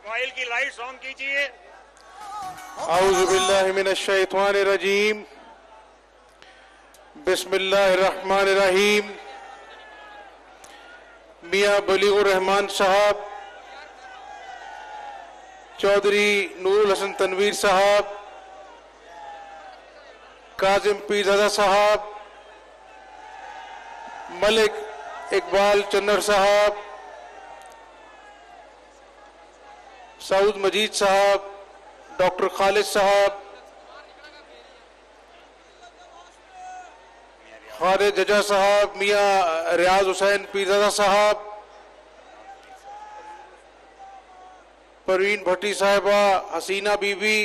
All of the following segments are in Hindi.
मोबाइल की लाइट्स ऑन कीजिए। औज़ु बिल्लाहि मिनश शैतानिर रजीम। बिस्मिल्लाहिर रहमानिर रहीम। मियां बलीगुर रहमान साहब, चौधरी नूरुल हसन तनवीर साहब, काजिम पीरजादा साहब, मलिक इकबाल चन्नर साहब, सऊद मजीद साहब, डॉक्टर खालिद साहब, खालिद जजा साहब, मियां रियाज हुसैन पीरजादा साहब, परवीन भट्टी साहिबा, हसीना बीबी,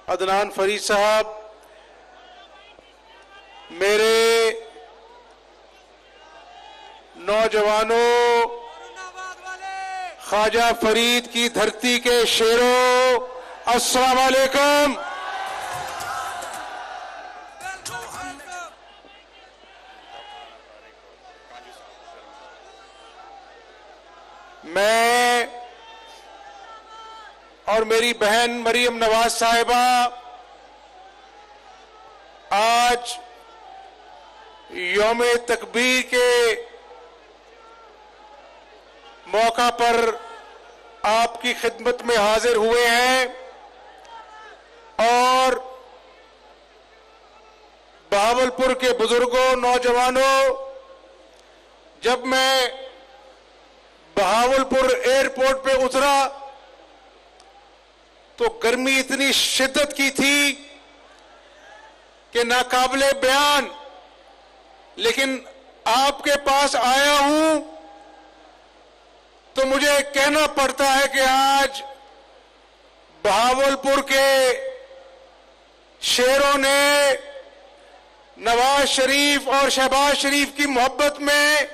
अदनान फरीद साहब, मेरे नौजवानों, ख्वाजा फरीद की धरती के शेरों, अस्सलाम वालेकुम। मैं और मेरी बहन मरियम नवाज साहिबा आज यौम तकबीर के मौका पर आपकी खिदमत में हाजिर हुए हैं और बहावलपुर के बुजुर्गों, नौजवानों, जब मैं बहावलपुर एयरपोर्ट पे उतरा तो गर्मी इतनी शिद्दत की थी कि नाकाबिले बयान, लेकिन आपके पास आया हूं तो मुझे कहना पड़ता है कि आज बहावलपुर के शेरों ने नवाज शरीफ और शहबाज शरीफ की मोहब्बत में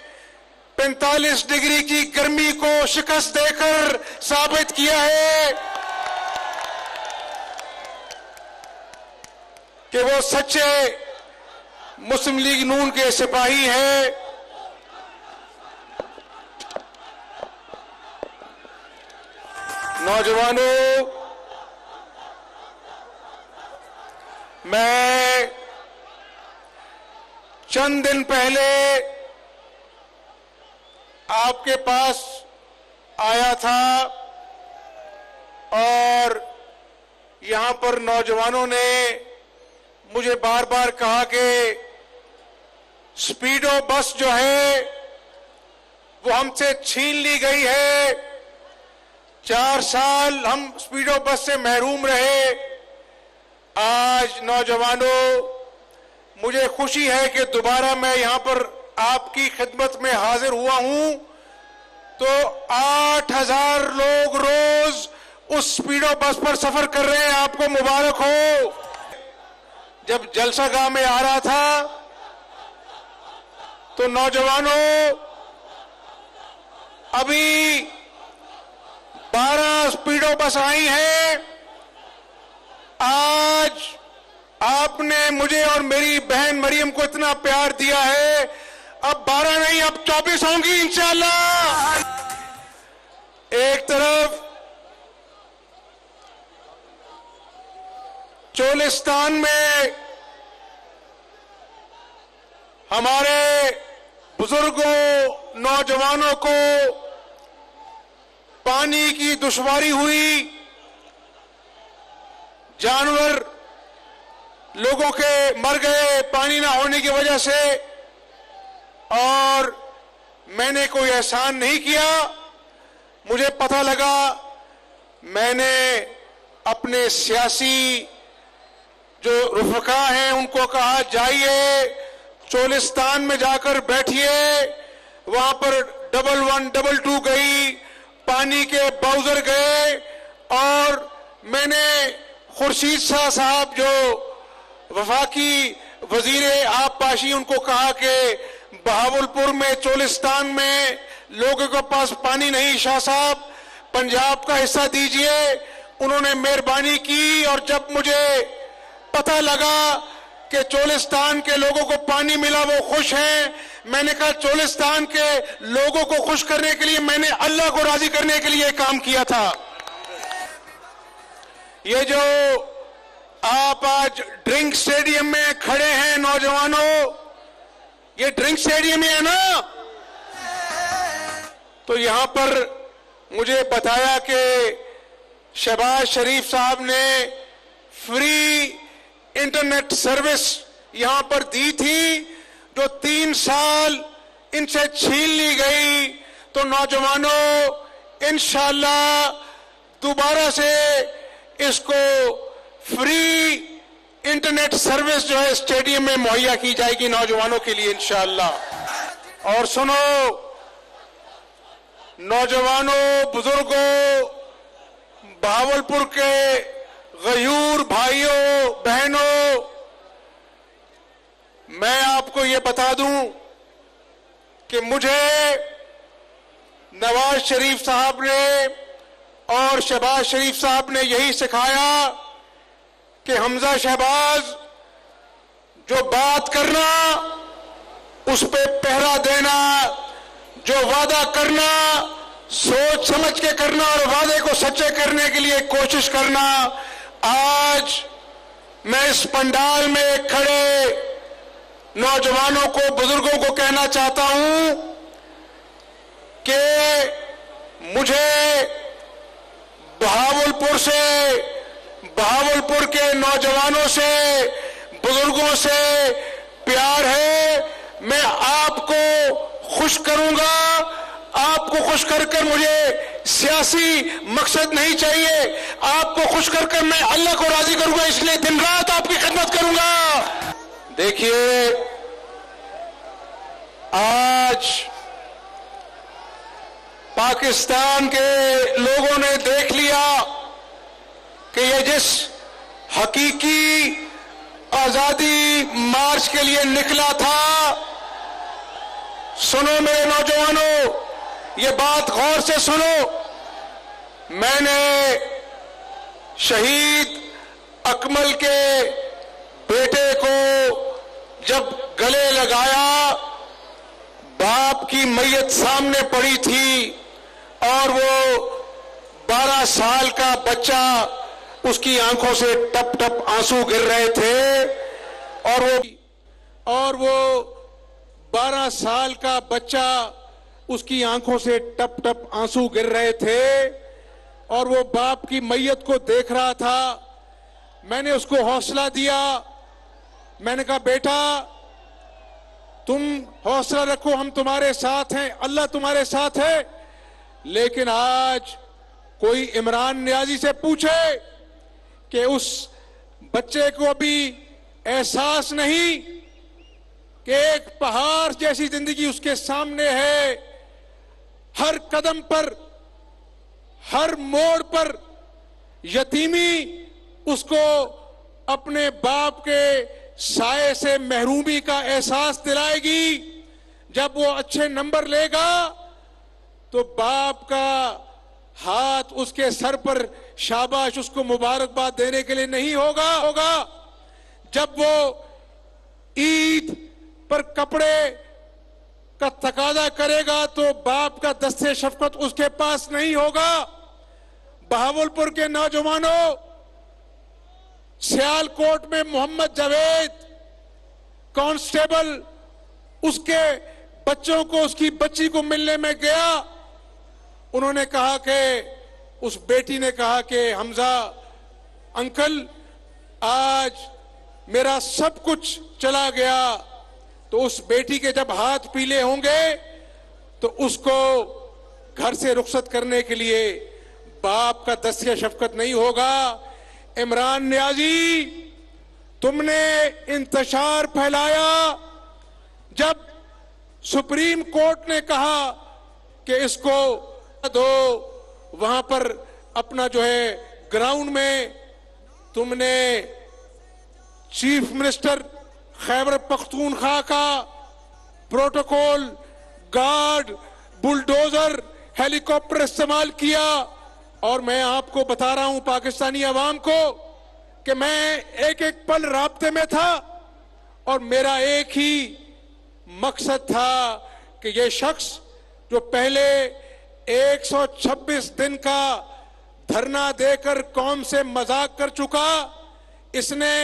45 डिग्री की गर्मी को शिकस्त देकर साबित किया है कि वो सच्चे मुस्लिम लीग नून के सिपाही हैं। नौजवानों, मैं चंद दिन पहले आपके पास आया था और यहां पर नौजवानों ने मुझे बार बार कहा कि स्पीडो बस जो है वो हमसे छीन ली गई है। 4 साल हम स्पीडो बस से महरूम रहे। आज नौजवानों, मुझे खुशी है कि दोबारा मैं यहां पर आपकी खिदमत में हाजिर हुआ हूं। तो 8000 लोग रोज उस स्पीडो बस पर सफर कर रहे हैं। आपको मुबारक हो। जब जलसागाह में आ रहा था तो नौजवानों, अभी 12 स्पीडो बस आई हैं। आज आपने मुझे और मेरी बहन मरियम को इतना प्यार दिया है, अब 12 नहीं, अब 24 होंगी इंशाअल्लाह। एक तरफ चोलिस्तान में हमारे बुजुर्गों, नौजवानों को पानी की दुश्वारी हुई, जानवर लोगों के मर गए पानी ना होने की वजह से, और मैंने कोई एहसान नहीं किया। मुझे पता लगा, मैंने अपने सियासी जो रुफका हैं उनको कहा जाइए चोलिस्तान में जाकर बैठिए। वहां पर 11, 22 गई, पानी के बाउजर गए और मैंने खुर्शीद शाह साहब जो वफाकी वजीर आबपाशी, उनको कहा कि बहावलपुर में चोलिस्तान में लोगों के पास पानी नहीं, शाह साहब पंजाब का हिस्सा दीजिए। उन्होंने मेहरबानी की और जब मुझे पता लगा कि चोलिस्तान के लोगों को पानी मिला वो खुश हैं, मैंने कहा चोलिस्तान के लोगों को खुश करने के लिए, मैंने अल्लाह को राजी करने के लिए काम किया था। ये जो आप आज ड्रिंक स्टेडियम में खड़े हैं नौजवानों, ये ड्रिंक स्टेडियम ही है ना। तो यहां पर मुझे बताया कि शहबाज शरीफ साहब ने फ्री इंटरनेट सर्विस यहां पर दी थी, जो 3 साल इनसे छीन ली गई। तो नौजवानों, इंशाअल्लाह दोबारा से इसको फ्री इंटरनेट सर्विस जो है स्टेडियम में मुहैया की जाएगी नौजवानों के लिए इंशाअल्लाह। और सुनो नौजवानों, बुजुर्गों, बहावलपुर के गयूर भाइयों बहनों, मैं आपको ये बता दूं कि मुझे नवाज शरीफ साहब ने और शहबाज शरीफ साहब ने यही सिखाया कि हमजा शहबाज, जो बात करना उस पे पहरा देना, जो वादा करना सोच समझ के करना और वादे को सच्चे करने के लिए कोशिश करना। आज मैं इस पंडाल में खड़े नौजवानों को, बुजुर्गों को कहना चाहता हूं कि मुझे बहावलपुर के नौजवानों से, बुजुर्गों से प्यार है। मैं आपको खुश करूंगा। आपको खुश कर मुझे सियासी मकसद नहीं चाहिए। आपको खुश कर मैं अल्लाह को राजी करूंगा, इसलिए दिन रात आपकी खिदमत करूंगा। देखिए, आज पाकिस्तान के लोगों ने देख लिया कि ये जिस हकीकी आजादी मार्च के लिए निकला था। सुनो मेरे नौजवानों, ये बात गौर से सुनो। मैंने शहीद अकमल के बेटे को जब गले लगाया, बाप की मैयत सामने पड़ी थी और वो 12 साल का बच्चा, उसकी आंखों से टप टप आंसू गिर रहे थे। और वो 12 साल का बच्चा, उसकी आंखों से टप टप आंसू गिर रहे थे और वो बाप की मैयत को देख रहा था। मैंने उसको हौसला दिया। मैंने कहा, बेटा तुम हौसला रखो, हम तुम्हारे साथ हैं, अल्लाह तुम्हारे साथ है। लेकिन आज कोई इमरान नियाजी से पूछे कि उस बच्चे को अभी एहसास नहीं कि एक पहाड़ जैसी जिंदगी उसके सामने है। हर कदम पर, हर मोड़ पर यतीमी उसको अपने बाप के साये से महरूमी का एहसास दिलाएगी। जब वो अच्छे नंबर लेगा तो बाप का हाथ उसके सर पर शाबाश, उसको मुबारकबाद देने के लिए नहीं होगा। जब वो ईद पर कपड़े का तकाजा करेगा तो बाप का दस्ते शफकत उसके पास नहीं होगा। बहावलपुर के नौजवानों, सियालकोट में मोहम्मद जावेद कांस्टेबल, उसके बच्चों को, उसकी बच्ची को मिलने में गया। उन्होंने कहा कि उस बेटी ने कहा कि हमजा अंकल, आज मेरा सब कुछ चला गया। तो उस बेटी के जब हाथ पीले होंगे तो उसको घर से रुखसत करने के लिए बाप का दस्ते शफकत नहीं होगा। इमरान नियाजी, तुमने इंतशार फैलाया। जब सुप्रीम कोर्ट ने कहा कि इसको दो, वहां पर अपना जो है ग्राउंड में तुमने चीफ मिनिस्टर खैबर पख्तूनख्वा का प्रोटोकॉल, गार्ड, बुलडोजर, हेलीकॉप्टर इस्तेमाल किया। और मैं आपको बता रहा हूं पाकिस्तानी अवाम को कि मैं एक एक पल राब्ते में था और मेरा एक ही मकसद था कि ये शख्स जो पहले 126 दिन का धरना देकर कौम से मजाक कर चुका, इसने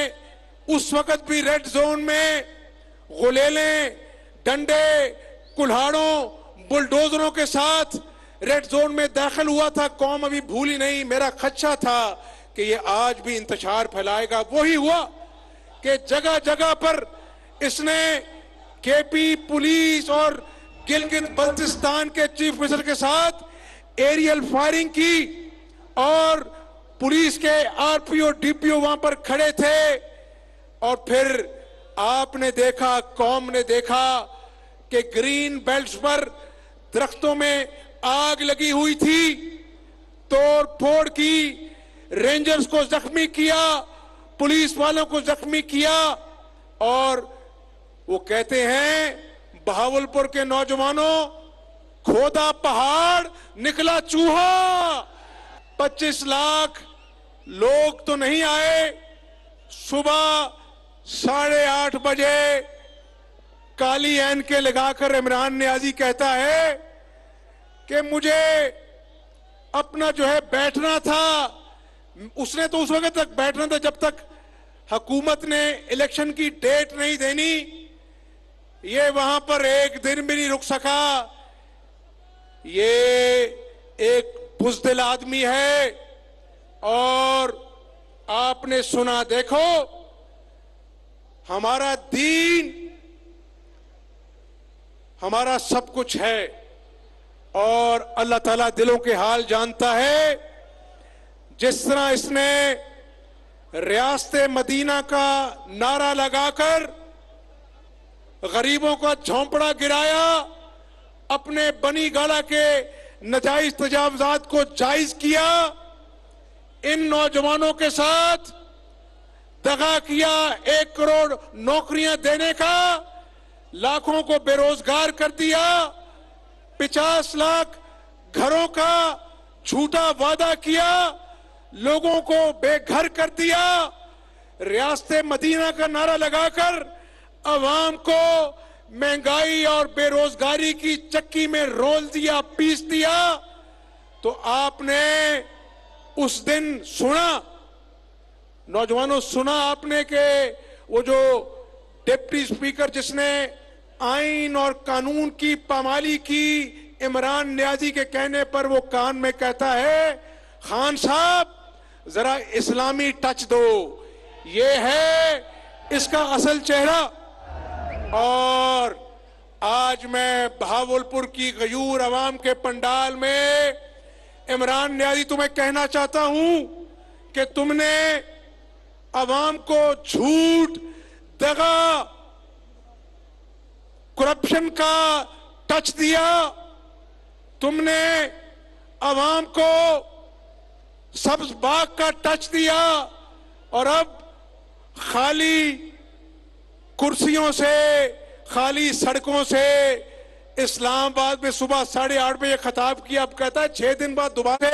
उस वक्त भी रेड जोन में गुलेलें, डंडे, कुल्हाड़ों, बुलडोजरों के साथ रेड जोन में दाखिल हुआ था। कौम अभी भूली नहीं। मेरा खदशा था कि ये आज भी इंतशार फैलाएगा। वही हुआ कि जगह जगह पर इसने केपी पुलिस और गिलगित बल्तिस्तान के चीफ मिनिस्टर के साथ एरियल फायरिंग की और पुलिस के आरपीओ डीपीओ वहां पर खड़े थे। और फिर आपने देखा, कौम ने देखा कि ग्रीन बेल्ट्स पर दरख्तों में आग लगी हुई थी, तोड़ फोड़ की, रेंजर्स को जख्मी किया, पुलिस वालों को जख्मी किया। और वो कहते हैं बहावलपुर के नौजवानों, खोदा पहाड़ निकला चूहा। 25 लाख लोग तो नहीं आए। सुबह 8:30 बजे काली ऐनकें लगाकर इमरान नियाजी कहता है कि मुझे अपना जो है बैठना था। उसने तो उस वक्त तक बैठना था जब तक हुकूमत ने इलेक्शन की डेट नहीं देनी। ये वहां पर एक दिन भी नहीं रुक सका। ये एक बुज़दिल आदमी है। और आपने सुना, देखो हमारा दीन हमारा सब कुछ है और अल्लाह ताला दिलों के हाल जानता है। जिस तरह इसने रियासत मदीना का नारा लगाकर गरीबों का झोंपड़ा गिराया, अपने बनी गाला के नाजायज तजावजात को जायज किया, इन नौजवानों के साथ दगा किया, 1 करोड़ नौकरियां देने का, लाखों को बेरोजगार कर दिया, 50 लाख घरों का झूठा वादा किया, लोगों को बेघर कर दिया, रियासत मदीना का नारा लगाकर अवाम को महंगाई और बेरोजगारी की चक्की में रोल दिया, पीस दिया। तो आपने उस दिन सुना, नौजवानों सुना आपने कि वो जो डिप्टी स्पीकर जिसने आइन और कानून की पामाली की, इमरान नियाजी के कहने पर वो कान में कहता है, खान साहब जरा इस्लामी टच दो, ये है इसका असल चेहरा। और आज मैं बहावलपुर की गयूर अवाम के पंडाल में इमरान नियाजी तुम्हें कहना चाहता हूं कि तुमने अवाम को झूठ, दगा, करप्शन का टच दिया, तुमने अवाम को सब्ज बाग का टच दिया और अब खाली कुर्सियों से, खाली सड़कों से इस्लामाबाद में सुबह 8:30 बजे खिताब किया। अब कहता है 6 दिन बाद दोबारा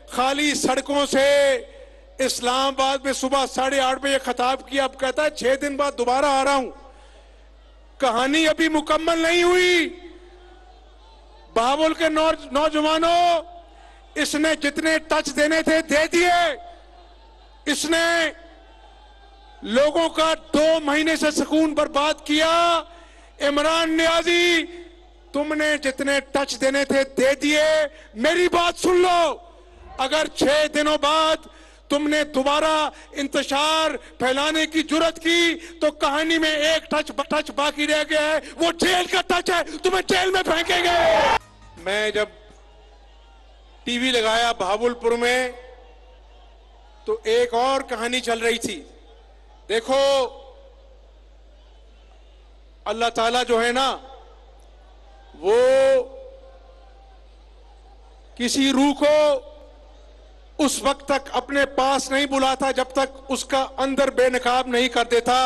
खाली सड़कों से इस्लामाबाद में सुबह 8:30 बजे खिताब किया। अब कहता है 6 दिन बाद दोबारा आ रहा हूं। कहानी अभी मुकम्मल नहीं हुई। बहावल के नौजवानों, इसने जितने टच देने थे दे दिए। इसने लोगों का 2 महीने से सुकून बर्बाद किया। इमरान नियाजी, तुमने जितने टच देने थे दे दिए। मेरी बात सुन लो, अगर 6 दिनों बाद तुमने दोबारा इंतशार फैलाने की जुर्रत की तो कहानी में एक टच बाकी रह गया है, वो जेल का टच है। तुम्हें जेल में फेंकेंगे। मैं जब टीवी लगाया बहावलपुर में तो एक और कहानी चल रही थी। देखो अल्लाह ताला जो है ना, वो किसी रूह को उस वक्त तक अपने पास नहीं बुलाता जब तक उसका अंदर बेनकाब नहीं कर देता।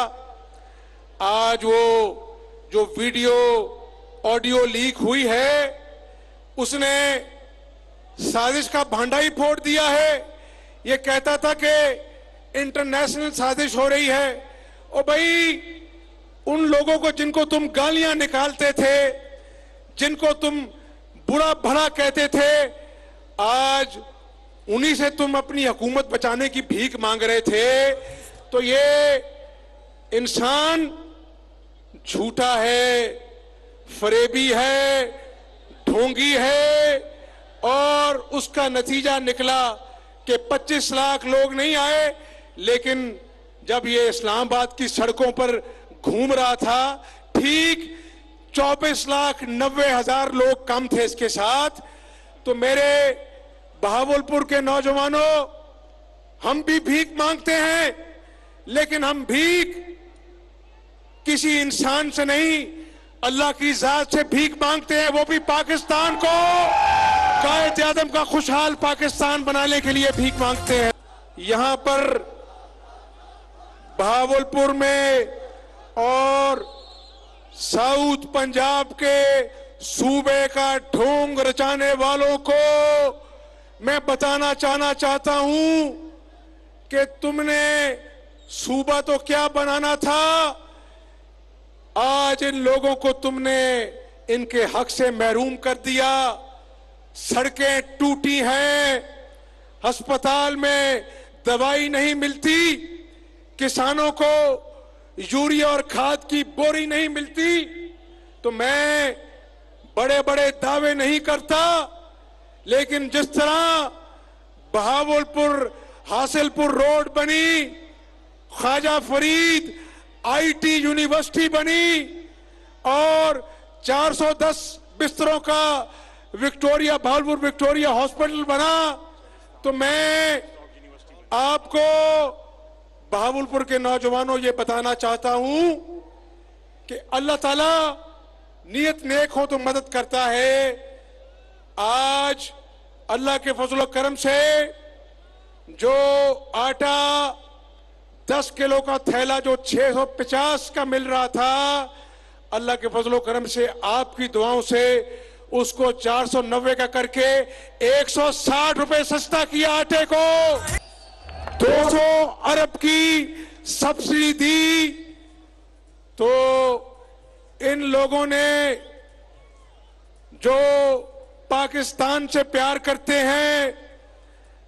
आज वो जो वीडियो ऑडियो लीक हुई है, उसने साजिश का भांडा ही फोड़ दिया है। ये कहता था कि इंटरनेशनल साजिश हो रही है। ओ भाई, उन लोगों को जिनको तुम गालियां निकालते थे, जिनको तुम बुरा भला कहते थे, आज उन्हीं से तुम अपनी हुकूमत बचाने की भीख मांग रहे थे। तो ये इंसान झूठा है, फरेबी है, ढोंगी है, और उसका नतीजा निकला कि 25 लाख लोग नहीं आए, लेकिन जब ये इस्लामाबाद की सड़कों पर घूम रहा था, ठीक 24,90,000 लोग कम थे इसके साथ। तो मेरे बहावलपुर के नौजवानों, हम भी भीख मांगते हैं, लेकिन हम भीख किसी इंसान से नहीं, अल्लाह की जात से भीख मांगते हैं, वो भी पाकिस्तान को कायद आदम का खुशहाल पाकिस्तान बनाने के लिए भीख मांगते हैं। यहां पर बहावलपुर में और साउथ पंजाब के सूबे का ढोंग रचाने वालों को मैं बताना चाहता हूं कि तुमने सूबा तो क्या बनाना था, आज इन लोगों को तुमने इनके हक से महरूम कर दिया। सड़कें टूटी हैं, अस्पताल में दवाई नहीं मिलती, किसानों को यूरिया और खाद की बोरी नहीं मिलती। तो मैं बड़े बड़े दावे नहीं करता, लेकिन जिस तरह बहावलपुर हासिलपुर रोड बनी, ख्वाजा फरीद आईटी यूनिवर्सिटी बनी और 410 बिस्तरों का विक्टोरिया बहावलपुर विक्टोरिया हॉस्पिटल बना, तो मैं आपको बहावलपुर के नौजवानों ये बताना चाहता हूं कि अल्लाह ताला नियत नेक हो तो मदद करता है। आज अल्लाह के फजल करम से जो आटा 10 किलो का थैला जो 650 का मिल रहा था, अल्लाह के फजल करम से आपकी दुआओं से उसको 490 का करके 160 रुपए सस्ता किया आटे को। 200 अरब की सब्सिडी दी। तो इन लोगों ने जो पाकिस्तान से प्यार करते हैं,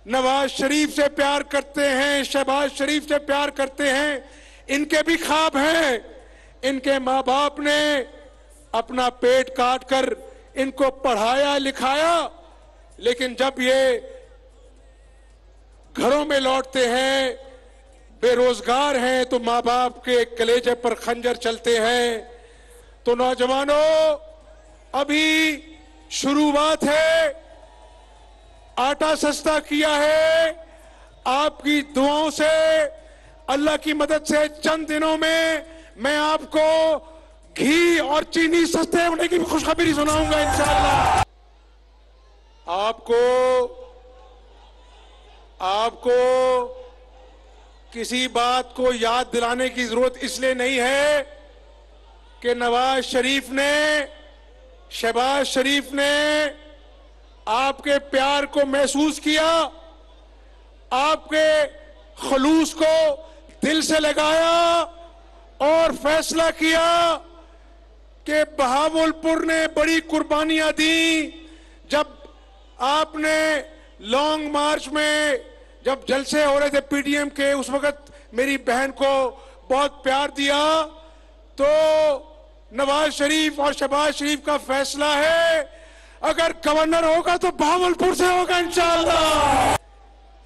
नवाज शरीफ से प्यार करते हैं, शहबाज शरीफ से प्यार करते हैं, इनके भी ख्वाब हैं। इनके माँ बाप ने अपना पेट काट कर इनको पढ़ाया लिखाया, लेकिन जब ये घरों में लौटते हैं, बेरोजगार हैं, तो माँ बाप के कलेजे पर खंजर चलते हैं। तो नौजवानों, अभी शुरुआत है, आटा सस्ता किया है, आपकी दुआओं से, अल्लाह की मदद से चंद दिनों में मैं आपको घी और चीनी सस्ते होने की भी खुशखबरी सुनाऊंगा इंशाअल्लाह। आपको किसी बात को याद दिलाने की जरूरत इसलिए नहीं है कि नवाज शरीफ ने, शहबाज शरीफ ने आपके प्यार को महसूस किया, आपके खलूस को दिल से लगाया और फैसला किया कि बहावलपुर ने बड़ी कुर्बानियां दी। जब आपने लॉन्ग मार्च में जब जलसे हो रहे थे पीडीएम के, उस वक्त मेरी बहन को बहुत प्यार दिया। तो नवाज शरीफ और शहबाज शरीफ का फैसला है, अगर गवर्नर होगा तो बहावलपुर से होगा इंशाअल्लाह।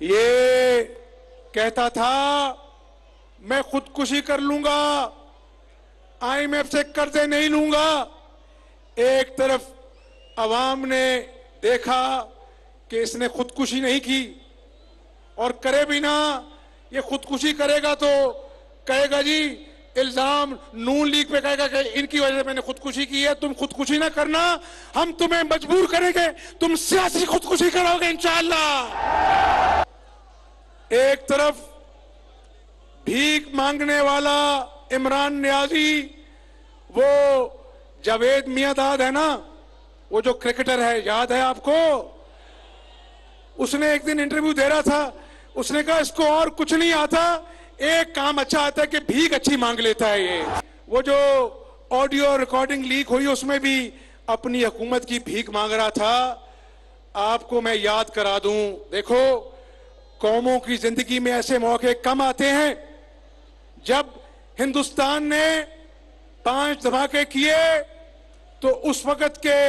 ये कहता था मैं खुदकुशी कर लूंगा, आईएमएफ से कर्जे नहीं लूंगा। एक तरफ अवाम ने देखा कि इसने खुदकुशी नहीं की, और करे भी ना, ये खुदकुशी करेगा तो कहेगा जी, इल्जाम नून लीग पे कहेगा कि इनकी वजह से मैंने खुदकुशी की है। तुम खुदकुशी ना करना, हम तुम्हें मजबूर करेंगे, तुम सियासी खुदकुशी करोगे इंशाअल्लाह। एक तरफ भीख मांगने वाला इमरान नियाजी, वो जावेद मियांदाद है ना, वो जो क्रिकेटर है, याद है आपको? उसने एक दिन इंटरव्यू दे रहा था, उसने कहा इसको और कुछ नहीं आता, एक काम अच्छा आता है कि भीख अच्छी मांग लेता है ये। वो जो ऑडियो रिकॉर्डिंग लीक हुई उसमें भी अपनी हुकूमत की भीख मांग रहा था। आपको मैं याद करा दूं, देखो कौमों की जिंदगी में ऐसे मौके कम आते हैं। जब हिंदुस्तान ने 5 धमाके किए तो उस वक्त के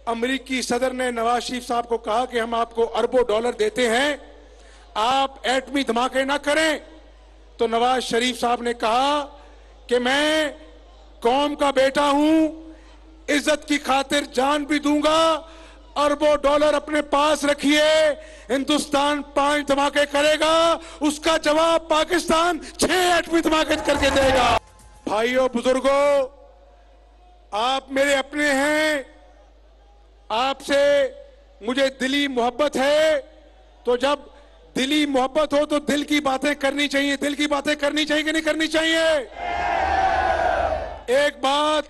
अमेरिकी सदर ने नवाज शरीफ साहब को कहा कि हम आपको अरबों डॉलर देते हैं, आप एटमी धमाके ना करें। तो नवाज शरीफ साहब ने कहा कि मैं कौम का बेटा हूं, इज्जत की खातिर जान भी दूंगा, अरबों डॉलर अपने पास रखिए, हिंदुस्तान 5 धमाके करेगा, उसका जवाब पाकिस्तान 6 एटमी धमाके करके देगा। भाइयों बुजुर्गों, आप मेरे अपने हैं, आपसे मुझे दिली मोहब्बत है। तो जब दिली मोहब्बत हो तो दिल की बातें करनी चाहिए। दिल की बातें करनी चाहिए कि नहीं करनी चाहिए? एक बात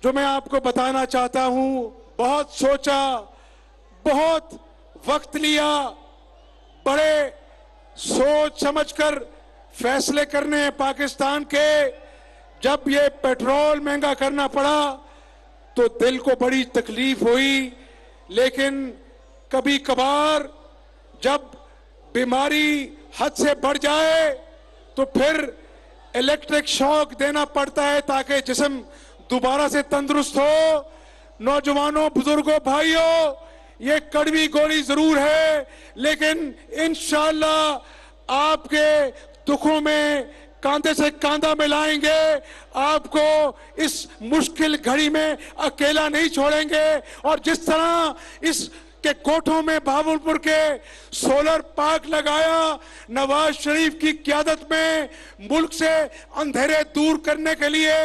जो मैं आपको बताना चाहता हूं, बहुत सोचा, बहुत वक्त लिया, बड़े सोच समझकर फैसले करने हैं पाकिस्तान के। जब ये पेट्रोल महंगा करना पड़ा तो दिल को बड़ी तकलीफ हुई, लेकिन कभी कभार जब बीमारी हद से बढ़ जाए तो फिर इलेक्ट्रिक शॉक देना पड़ता है ताकि जिस्म दोबारा से तंदुरुस्त हो। नौजवानों, बुजुर्गों, भाइयों, ये कड़वी गोली जरूर है, लेकिन इंशाअल्लाह आपके दुखों में कांधे से कांधा मिलाएंगे, आपको इस मुश्किल घड़ी में अकेला नहीं छोड़ेंगे। और जिस तरह इस के कोठों में भावलपुर के सोलर पार्क लगाया, नवाज शरीफ की क़यादत में मुल्क से अंधेरे दूर करने के लिए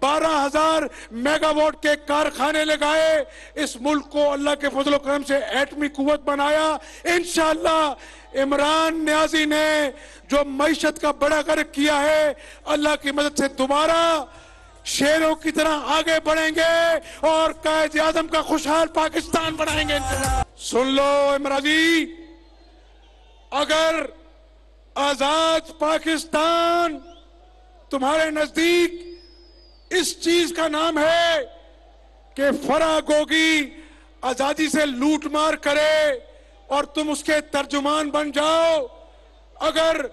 12,000 मेगावाट के कारखाने लगाए, इस मुल्क को अल्लाह के फजल करम से एटमी कुव्वत बनाया। इंशाअल्लाह इमरान नियाजी ने जो मईशत का बड़ा कर्ज किया है, अल्लाह की मदद से दोबारा शेरों की तरह आगे बढ़ेंगे और कायद आजम का खुशहाल पाकिस्तान बनाएंगे। सुन लो इमरान जी, अगर आजाद पाकिस्तान तुम्हारे नजदीक इस चीज का नाम है कि फराह गोगी आजादी से लूट मार करे और तुम उसके तर्जुमान बन जाओ, अगर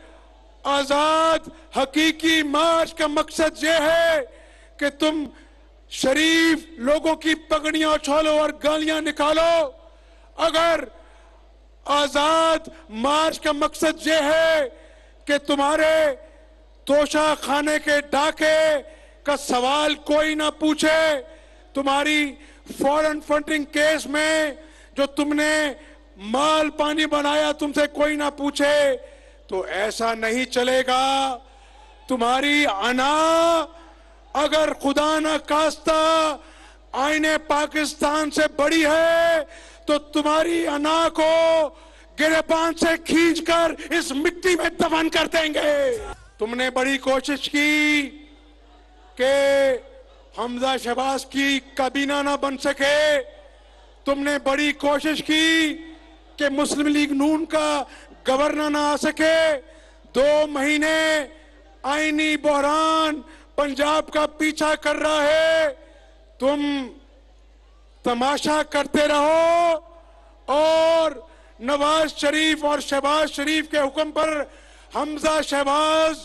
आजाद हकीकी मार्च का मकसद यह है कि तुम शरीफ लोगों की पगड़ियां उछालो और गालियां निकालो, अगर आजाद मार्च का मकसद यह है कि तुम्हारे तोशा खाने के डाके का सवाल कोई ना पूछे, तुम्हारी फॉरेन फंडिंग केस में जो तुमने माल पानी बनाया तुमसे कोई ना पूछे, तो ऐसा नहीं चलेगा। तुम्हारी अना अगर खुदा न खास्ता आईने पाकिस्तान से बड़ी है तो तुम्हारी अना को गिरेबान से खींचकर इस मिट्टी में दफन कर देंगे। तुमने बड़ी कोशिश की कि हमजा शहबाज की काबीना ना बन सके, तुमने बड़ी कोशिश की कि मुस्लिम लीग नून का गवर्नर ना आ सके। 2 महीने आईनी बहरान पंजाब का पीछा कर रहा है, तुम तमाशा करते रहो और नवाज शरीफ और शहबाज शरीफ के हुक्म पर हमजा शहबाज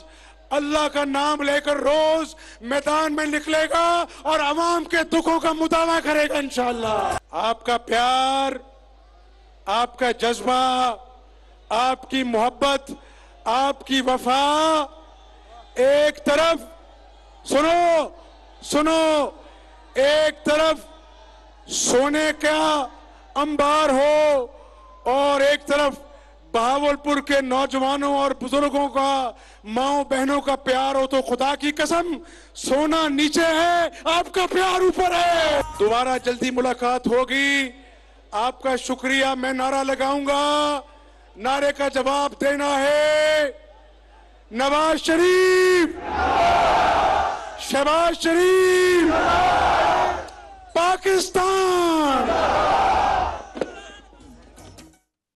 अल्लाह का नाम लेकर रोज मैदान में निकलेगा और अवाम के दुखों का मुदावा करेगा इंशाअल्लाह। आपका प्यार, आपका जज्बा, आपकी मोहब्बत, आपकी वफा एक तरफ सुनो, एक तरफ सोने का अंबार हो और एक तरफ बहावलपुर के नौजवानों और बुजुर्गों का, माओ बहनों का प्यार हो, तो खुदा की कसम सोना नीचे है, आपका प्यार ऊपर है। दोबारा जल्दी मुलाकात होगी। आपका शुक्रिया। मैं नारा लगाऊंगा, नारे का जवाब देना है नवाज शरीफ, शहबाज शरीफ, पाकिस्तान।